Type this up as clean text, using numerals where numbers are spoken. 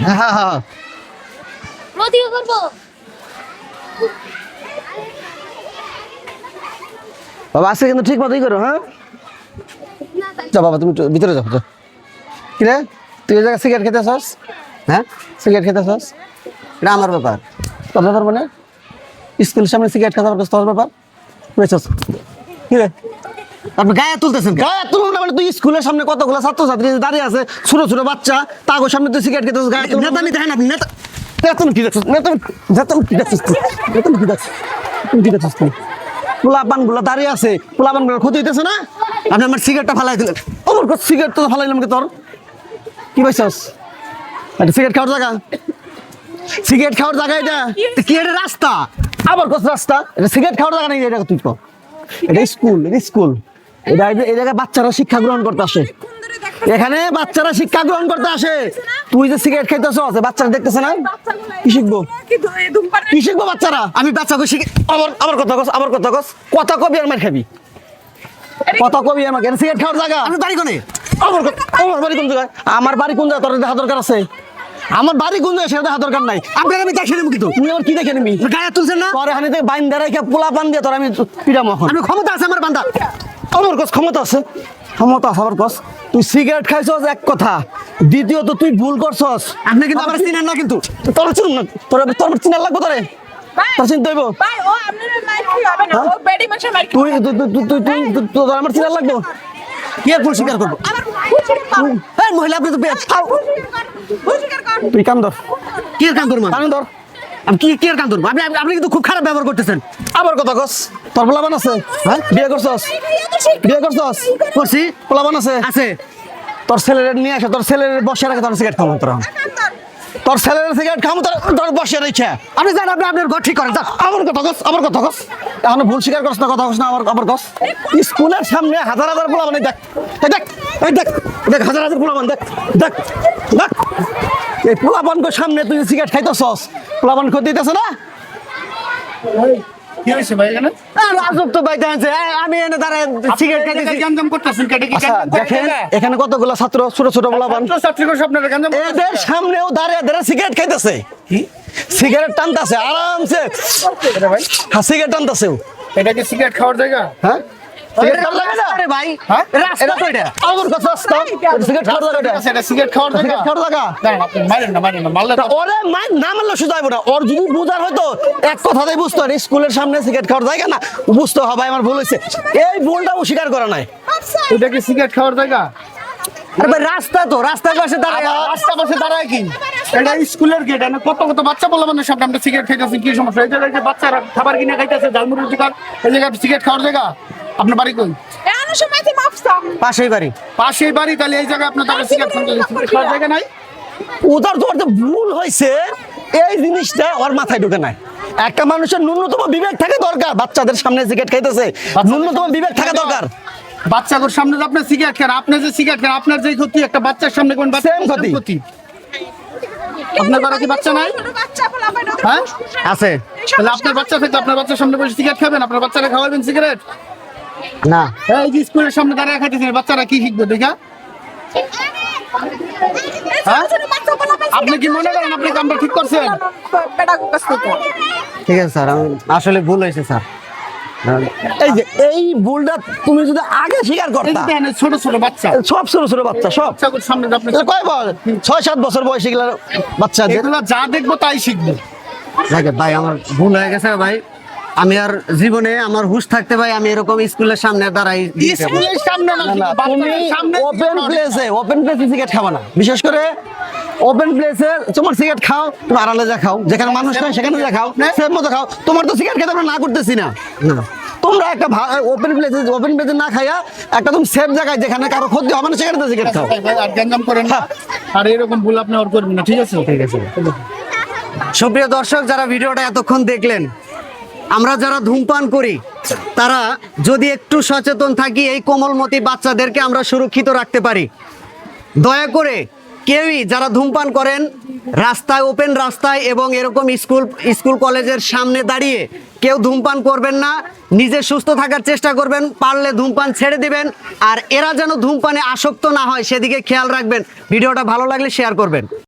হ্যাঁ হ্যাঁ বাবা আজকে কিন্তু ঠিক মতোই করো। হ্যাঁ যা বাবা তুমি ভিতরে যাও। কি রে তুই এই জায়গায় সিগারেট খেতে আসস? হ্যাঁ সিগারেট খেতে আসস? এটা আমার ব্যাপার। তোর ব্যাপার মানে স্কুলের সামনে সিগারেট খাওয়া তোর ব্যাপার? বুঝছস কি রে আপনি গায়ে তুলতেছেন? গায়ে তুলুন না মানে তুই স্কুলের সামনে কতগুলো ছাত্রছাত্রী দাঁড়িয়ে আছে, ছোট ছোট বাচ্চা, তাগোর সামনে তুই সিগারেট খেতে গায়ে নেতা নিতে হয় না? নেতা নেতা কি দেখছিস? নেতা কি দেখছিস? নেতা কি দেখছিস? তুই কি দেখছিস? তুই পোলাপান গুলো দাঁড়িয়ে আছে, পোলাপান গুলো ক্ষতি হইতেছে না? আপনি আমার সিগারেটটা ফালাই দিলেন। আমার সিগারেট তো ফালাইলাম কি তোর? কি পাইছস? এটা সিগারেট খাওয়ার জায়গা? সিগারেট খাওয়ার জায়গা এটা? কি এটা রাস্তা? আবার কত রাস্তা? এটা সিগারেট খাওয়ার জায়গা নেই। এটা তুই কর এটা স্কুল। এটা স্কুল। এটা এই জায়গায় বাচ্চারা শিক্ষা গ্রহণ করতে আসে। এখানে বাচ্চারা শিক্ষা গ্রহণ করতে আসে। তুই যে সিগারেট খাইতেছ বাচ্চারা দেখতেছে না? কি শিখবো? কি শিখবো বাচ্চারা? আমি বাচ্চাকে শিখে আবার কথা কস, আবার কথা কস, কথা কবি আর মার খাবি, কথা কবি আমাকে। সিগারেট খাওয়ার জায়গা? আমি বাড়ি কোনে? আমার বাড়ি কোন জায়গায়? আমার বাড়ি কোন জায়গায়? তোর দেখা দরকার আছে? আমার বাড়ি কোন জায়গায় সেটা দেখা দরকার নাই। আপনার আমি দেখে নেবো কিন্তু তুমি আমার কি দেখে নিবি? গায়ে তুলছেন না? তোর এখানে বাইন দেড়াই পোলা পান দিয়ে তোর আমি পিটামো। আমি ক্ষমতা আছে আমার বান্দা। আমার কস ক্ষমতা আছে? ক্ষমতা আছে আমার কস? তুই সিগারেট খাইছস এক কথা, দ্বিতীয়ত তুই ভুল করছস। আপনি কিন্তু আমার চিনেন না কিন্তু। তোর চিনুন না? তোর চিনার লাগবো তোরে? তোর চিনতে হইব? তুই তোর আমার চিনার লাগবো? কে ভুল স্বীকার করবো? মহিলা আপনি তো তুই কাম ধর। কি কাম করবো? কাম ধর। আমি কি কাম ধরবো? আপনি কিন্তু খুব খারাপ ব্যবহার করতেছেন। আবার কথা কস। তোর পোলাবান আছে? হ্যাঁ বিয়ে করছস? বিয়ে করছস? করছি। পোলাবান আছে? আছে। তোর ছেলের নিয়ে আসে, তোর ছেলের বসে রাখে, তোর সিগারেট খাবো। তোর ছেলের সিগারেট খাবো তোর বসে রেখে। আপনি জান আপনি আপনার ঘর ঠিক করেন। আমার কথা কস, আমার কথা কস। এখন ভুল স্বীকার করছ না, কথা কস না। আমার কস স্কুলের সামনে হাজার হাজার পোলাবান। দেখ দেখ দেখ দেখ হাজার হাজার পোলাবান। দেখ দেখ দেখ এই পোলাপানকে সামনে তুই সিগারেট খাইতেছস, পোলাপান ক্ষতি দিতেছে না? কি হইছে ভাই এখানে? আজব তো ভাই দেখেন আমি এনে দাঁড়ায় সিগারেট খাইতেছি। গঞ্জাম করতেছেন কেটে কি? দেখেন এখানে কতগুলো ছাত্র, ছোট ছোট পোলাপান, ছাত্রীদের আপনারা গঞ্জাম এদের সামনেও দাঁড়িয়ে দাঁড়িয়ে সিগারেট খাইতেছে। কি সিগারেট টানতেছে আরামসে। এটা ভাই? হ্যাঁ সিগারেট টানতেছে। এটা কি সিগারেট খাওয়ার জায়গা? হ্যাঁ সিগারেট খাওয়ার জায়গা না রে ভাই। হ্যাঁ রাস্তা তো এটা। আমার কথা রাস্তা। সিগারেট খাওয়ার জায়গা? এটা সিগারেট খাওয়ার জায়গা? সিগারেট খাওয়ার জায়গা? না আপনি মারেন না মারলে তো ওরে না মারলে শুধু আইবো না। ওর যদি বুঝার হয়তো এক কথাতেই বুঝতো আর স্কুলের সামনে সিগারেট খাওয়ার জায়গা না, বুঝতো হবে আমার ভুল হয়েছে। এই ভুলটা ও স্বীকার করে নাই। এটা কি সিগারেট খাওয়ার জায়গা? আরে ভাই রাস্তা তো, রাস্তার পাশে দাঁড়ায়। রাস্তা পাশে দাঁড়ায় কি? এটা স্কুলের গেট। এখানে কত কত বাচ্চা বলা মানে সামনে আমরা সিগারেট খাইতেছি। কি সমস্যা? এই জায়গায় যে বাচ্চারা খাবার কিনে খাইতেছে, ঝালমুড়ির দোকান, এই জায়গায় সিগারেট খাওয়ার জায়গা? আপনার বাড়ি কই? পাশেই বাড়ি। পাশেই বাড়ি, তাহলে এই জায়গায় আপনার তাহলে সিগারেট খাওয়ার জায়গা নাই? ওদের তো ওর ভুল হয়েছে, এই জিনিসটা ওর মাথায় ঢুকে নাই। একটা মানুষের ন্যূনতম বিবেক থাকা দরকার। বাচ্চাদের সামনে সিগারেট খাইতেছে, ন্যূনতম বিবেক থাকা দরকার। বাচ্চাদের সামনে যে আপনি সিগারেট খান, আপনি যে সিগারেট খান, আপনার যে ক্ষতি একটা বাচ্চার সামনে কোন Same ক্ষতি। আপনার বাড়ি কি বাচ্চা নাই? হ্যাঁ আছে। তাহলে আপনার বাচ্চা থাকলে আপনার বাচ্চার সামনে বসে সিগারেট খাবেন? আপনার বাচ্চারা খাওয়াবেন সিগারেট? না এই যে স্কুলের সামনে দাঁড়িয়ে খাইতেছেন, বাচ্চারা কি শিখবে দেখা? হ্যাঁ? আপনি কি মনে করেন আপনি কামটা ঠিক করছেন? ঠিক আছে স্যার, আমি আসলে ভুল হয়েছে স্যার। এই যে এই ভুলটা তুমি যদি আগে স্বীকার এই করতা। যে দেখেন, ছোট ছোট বাচ্চা, সব ছোট ছোট বাচ্চা, সব বাচ্চাগুলোর সামনে যে আপনি কয় বল 6-7 বছর বয়সী গুলা বাচ্চা। এগুলো যা দেখবো তাই শিখবে। দেখে ভাই আমার ভুল হয়ে গেছে ভাই। আমি আর জীবনে আমার হুঁশ থাকতে ভাই আমি এরকম স্কুলের সামনে দাঁড়াই। স্কুলের সামনে না, তুমি বাচ্চাদের সামনে ওপেন প্লেসে সিগারেট খাবা না। বিশেষ করে ওপেন প্লেসে তোমার সিগারেট খাও, তুমি আড়ালে যা খাও, যেখানে মানুষ নাই সেখানে যা খাও, সেম মতো খাও। তোমার তো সিগারেট খেতে আমরা না করতেছি না। তোমরা একটা ওপেন প্লেসে না খাইয়া একটা তুমি সেফ জায়গায় যেখানে কারো ক্ষতি হবে না সেখানে তো সিগারেট খাও। আর গঞ্জাম করেন না, আর এরকম ভুল আপনি আর করবেন না, ঠিক আছে? ঠিক আছে। সুপ্রিয় দর্শক, যারা ভিডিওটা এতক্ষণ দেখলেন, আমরা যারা ধূমপান করি তারা যদি একটু সচেতন থাকি, এই কোমলমতি বাচ্চাদেরকে আমরা সুরক্ষিত রাখতে পারি। দয়া করে কেউই যারা ধূমপান করেন রাস্তায়, ওপেন রাস্তায় এবং এরকম স্কুল কলেজের সামনে দাঁড়িয়ে কেউ ধূমপান করবেন না। নিজে সুস্থ থাকার চেষ্টা করবেন, পারলে ধূমপান ছেড়ে দিবেন। আর এরা যেন ধূমপানে আসক্ত না হয় সেদিকে খেয়াল রাখবেন। ভিডিওটা ভালো লাগলে শেয়ার করবেন।